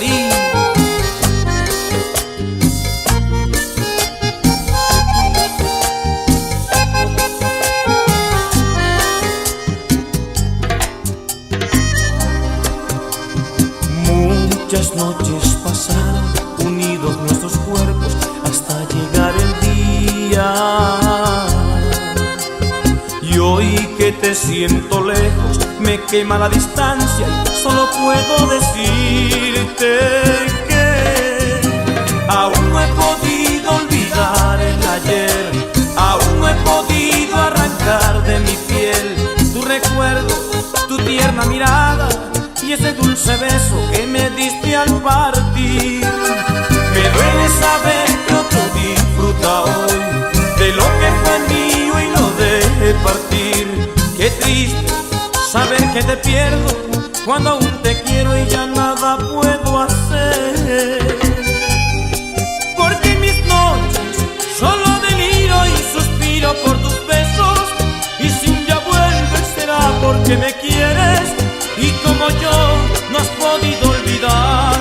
ti. Muchas noches pasaron unidos nuestros cuerpos hasta llegar el día. Y hoy que te siento lejos, me quema la distancia y solo puedo decirte que aún no he podido olvidar el ayer, aún no he podido arrancar de mi piel tu recuerdo, tu tierna mirada y ese dulce beso que me diste al partir. Me duele saber que otro disfruta hoy de lo que fue mío y lo dejé partir. Qué triste saber que te pierdo cuando aún te quiero y ya nada puedo hacer. Porque en mis noches solo deliro y suspiro por tus besos, y si un día vuelves será porque me quieres. Y como yo no has podido olvidar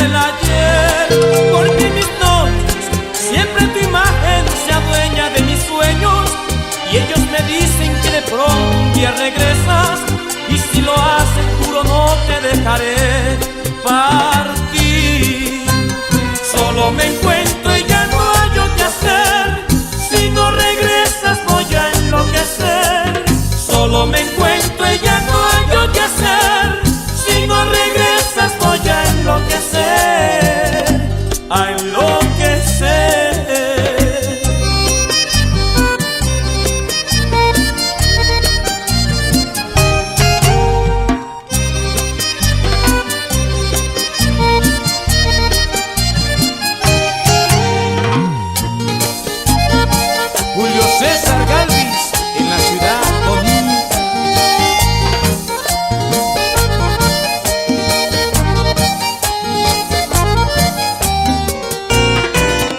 el ayer, porque en mis noches siempre tu imagen se adueña de mis sueños, y ellos me dicen que de pronto un día regresas, y si lo haces juro no te dejaré partir. Solo me encuentro y ya no hallo qué hacer, si no regresas voy a enloquecer. Solo me encuentro y ya no hallo qué hacer, si no regresas voy a enloquecer, a enloquecer. Julio César Galvis en la ciudad bonita.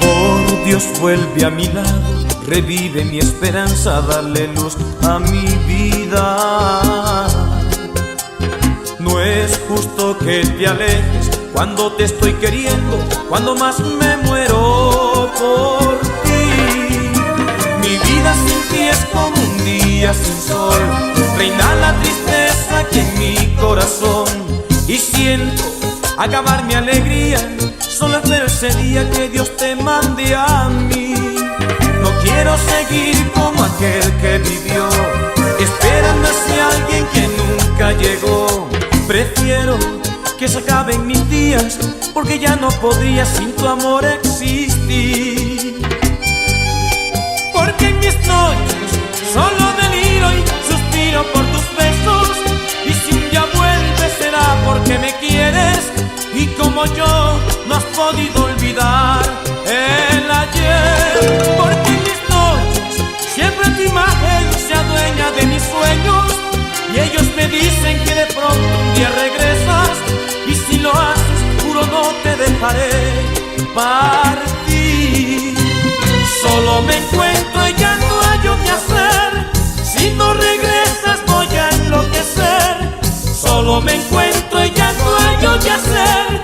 Por Dios vuelve a mi lado, revive mi esperanza, dale luz a mi vida. No es justo que te alejes cuando te estoy queriendo, cuando más me muero por ti. Mi vida sin ti es como un día sin sol, reina la tristeza aquí en mi corazón, y siento acabar mi alegría, solo espero ese día que Dios te mande a mí. No quiero seguir como aquel que vivió, esperando a ese alguien que nunca llegó. Prefiero que se acaben mis días, porque ya no podría sin tu amor existir. Porque en mis noches solo deliro y suspiro por tus besos, y si un día vuelves será porque me quieres. Y como yo no has podido olvidar el ayer, porque en mis noches siempre tu imagen se adueña de mis sueños, y ellos me dicen que de pronto un día regresas, y si lo haces juro no te dejaré partir. Solo me encuentro y ya no hallo qué hacer, si no regresas voy a enloquecer. Solo me encuentro y ya no hallo qué hacer,